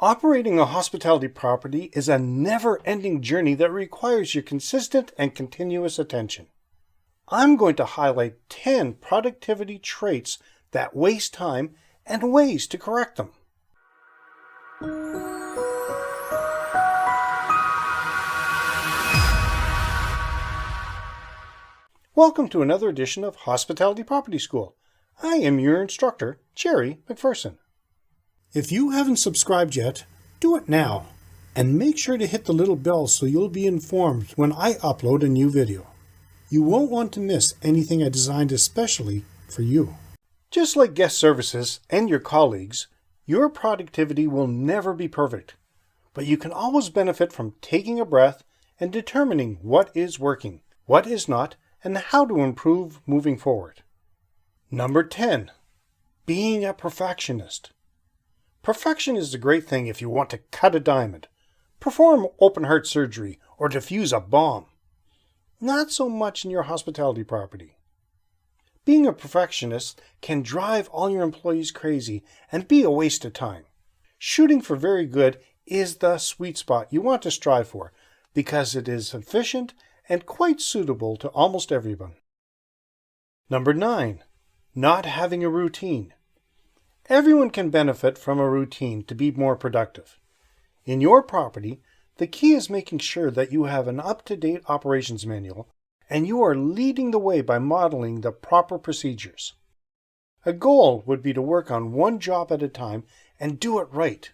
Operating a hospitality property is a never-ending journey that requires your consistent and continuous attention. I'm going to highlight 10 productivity traits that waste time and ways to correct them. Welcome to another edition of Hospitality Property School. I am your instructor, Jerry McPherson. If you haven't subscribed yet, do it now, and make sure to hit the little bell so you'll be informed when I upload a new video. You won't want to miss anything I designed especially for you. Just like guest services and your colleagues, your productivity will never be perfect, but you can always benefit from taking a breath and determining what is working, what is not, and how to improve moving forward. Number 10. Being a perfectionist. Perfection is a great thing if you want to cut a diamond, perform open heart surgery, or defuse a bomb. Not so much in your hospitality property. Being a perfectionist can drive all your employees crazy and be a waste of time. Shooting for very good is the sweet spot you want to strive for because it is efficient and quite suitable to almost everyone. Number 9. Not having a routine. Everyone can benefit from a routine to be more productive. In your property, the key is making sure that you have an up-to-date operations manual and you are leading the way by modeling the proper procedures. A goal would be to work on one job at a time and do it right.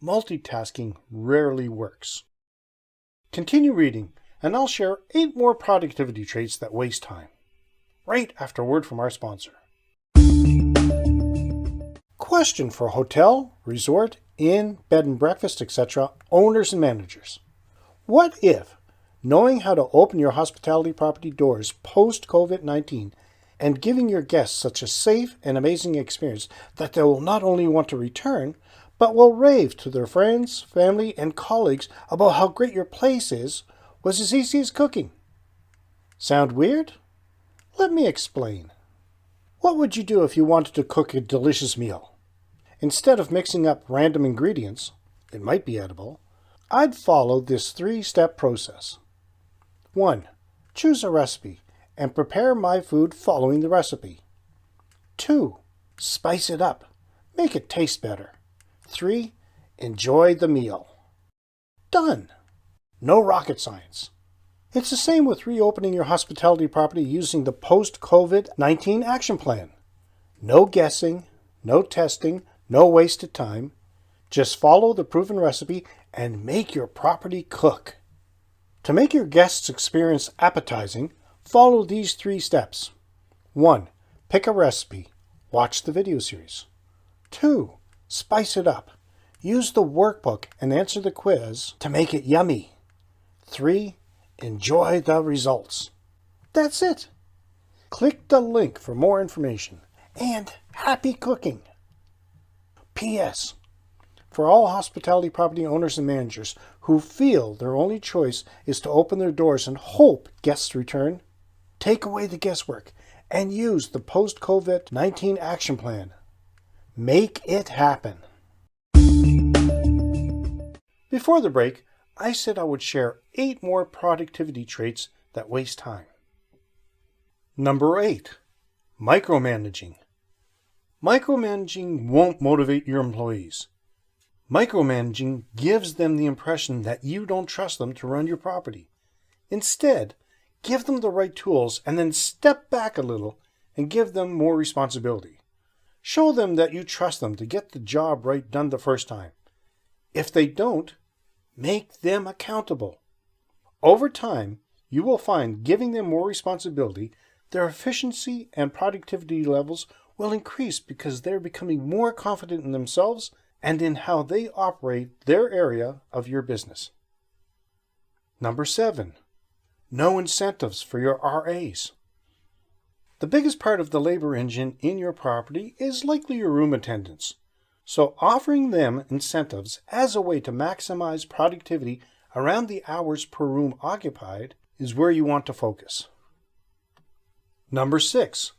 Multitasking rarely works. Continue reading, and I'll share 8 more productivity traits that waste time, right after a word from our sponsor. Question for hotel, resort, inn, bed and breakfast, etc. owners and managers. What if, knowing how to open your hospitality property doors post-COVID-19 and giving your guests such a safe and amazing experience that they will not only want to return, but will rave to their friends, family, and colleagues about how great your place is, was as easy as cooking? Sound weird? Let me explain. What would you do if you wanted to cook a delicious meal? Instead of mixing up random ingredients, it might be edible, I'd follow this 3-step process. 1. Choose a recipe and prepare my food following the recipe. 2. Spice it up. Make it taste better. 3. Enjoy the meal. Done! No rocket science. It's the same with reopening your hospitality property using the post-COVID-19 action plan. No guessing, no testing, no wasted time. Just follow the proven recipe and make your property cook. To make your guests' experience appetizing, follow these 3 steps. 1. Pick a recipe. Watch the video series. 2. Spice it up. Use the workbook and answer the quiz to make it yummy. 3. Enjoy the results. That's it. Click the link for more information. And happy cooking! P.S. For all hospitality property owners and managers who feel their only choice is to open their doors and hope guests return, take away the guesswork and use the post-COVID-19 action plan. Make it happen. Before the break, I said I would share 8 more productivity traits that waste time. Number 8. Micromanaging. Micromanaging won't motivate your employees. Micromanaging gives them the impression that you don't trust them to run your property. Instead, give them the right tools and then step back a little and give them more responsibility. Show them that you trust them to get the job right done the first time. If they don't, make them accountable. Over time, you will find giving them more responsibility, their efficiency and productivity levels will increase because they're becoming more confident in themselves and in how they operate their area of your business. Number 7. No incentives for your RAs. The biggest part of the labor engine in your property is likely your room attendants. So offering them incentives as a way to maximize productivity around the hours per room occupied is where you want to focus. Number 6.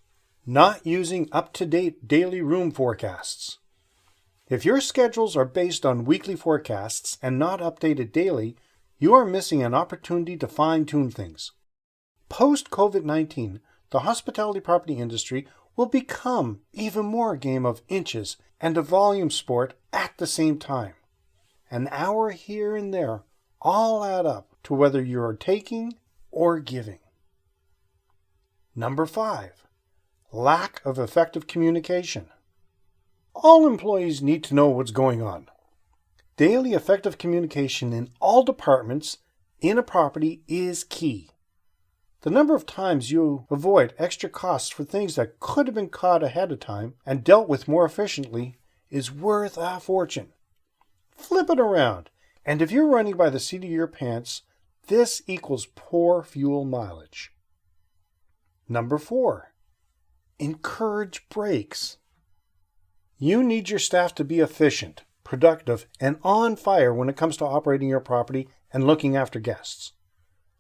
Not using up-to-date daily room forecasts. If your schedules are based on weekly forecasts and not updated daily, you are missing an opportunity to fine-tune things. Post-COVID-19, the hospitality property industry will become even more a game of inches and a volume sport at the same time. An hour here and there all add up to whether you are taking or giving. Number 5, lack of effective communication. All employees need to know what's going on. Daily effective communication in all departments in a property is key. The number of times you avoid extra costs for things that could have been caught ahead of time and dealt with more efficiently is worth a fortune. Flip it around, and if you're running by the seat of your pants, this equals poor fuel mileage. Number 4, encourage breaks. You need your staff to be efficient, productive, and on fire when it comes to operating your property and looking after guests.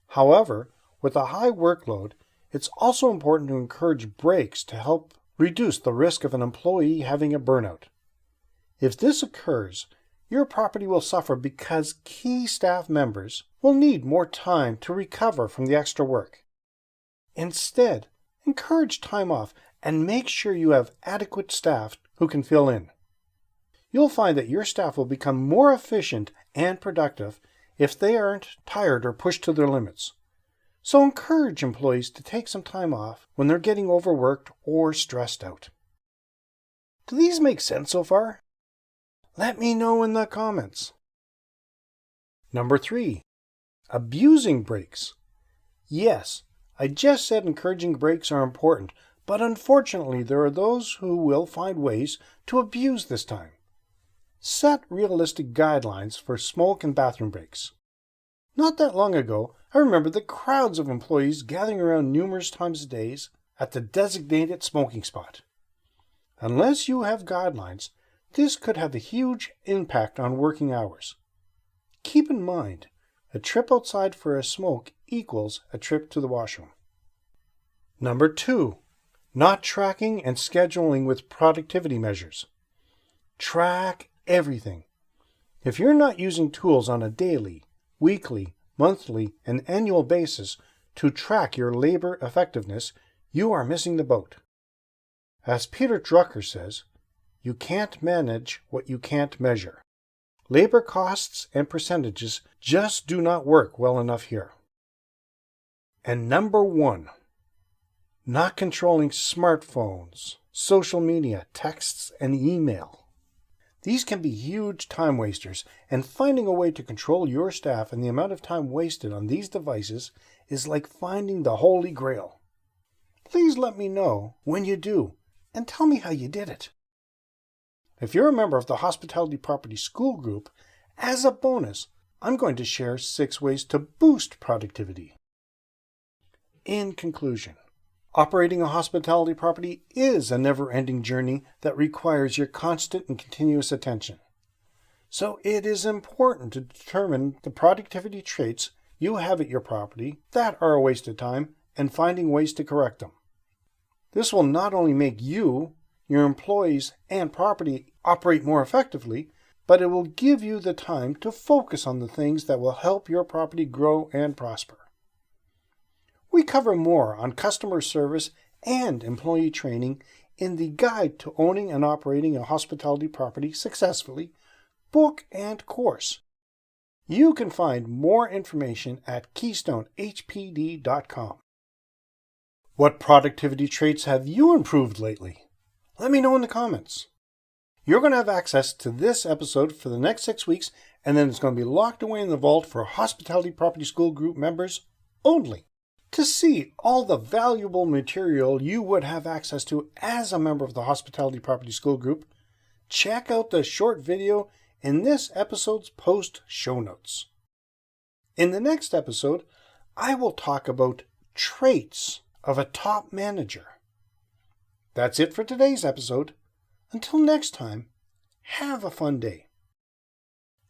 However, with a high workload, it's also important to encourage breaks to help reduce the risk of an employee having a burnout. If this occurs, your property will suffer because key staff members will need more time to recover from the extra work. Instead, encourage time off and make sure you have adequate staff who can fill in. You'll find that your staff will become more efficient and productive if they aren't tired or pushed to their limits. So encourage employees to take some time off when they're getting overworked or stressed out. Do these make sense so far? Let me know in the comments. Number 3, abusing breaks. Yes, I just said encouraging breaks are important, but unfortunately there are those who will find ways to abuse this time. Set realistic guidelines for smoke and bathroom breaks. Not that long ago, I remember the crowds of employees gathering around numerous times a day at the designated smoking spot. Unless you have guidelines, this could have a huge impact on working hours. Keep in mind, a trip outside for a smoke equals a trip to the washroom. Number 2, not tracking and scheduling with productivity measures. Track everything. If you're not using tools on a daily, weekly, monthly, and annual basis to track your labor effectiveness, you are missing the boat. As Peter Drucker says, you can't manage what you can't measure. Labor costs and percentages just do not work well enough here. And number 1, not controlling smartphones, social media, texts, and email. These can be huge time wasters, and finding a way to control your staff and the amount of time wasted on these devices is like finding the Holy Grail. Please let me know when you do, and tell me how you did it. If you're a member of the Hospitality Property School Group, as a bonus, I'm going to share 6 ways to boost productivity. In conclusion, operating a hospitality property is a never-ending journey that requires your constant and continuous attention. So it is important to determine the productivity traits you have at your property that are a waste of time and finding ways to correct them. This will not only make you, your employees, and property operate more effectively, but it will give you the time to focus on the things that will help your property grow and prosper. We cover more on customer service and employee training in the Guide to Owning and Operating a Hospitality Property Successfully book and course. You can find more information at keystonehpd.com. What productivity traits have you improved lately? Let me know in the comments. You're going to have access to this episode for the next 6 weeks, and then it's going to be locked away in the vault for Hospitality Property School Group members only. To see all the valuable material you would have access to as a member of the Hospitality Property School Group, check out the short video in this episode's post show notes. In the next episode, I will talk about traits of a top manager. That's it for today's episode. Until next time, have a fun day.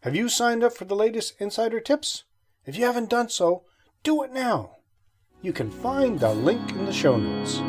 Have you signed up for the latest insider tips? If you haven't done so, do it now. You can find the link in the show notes.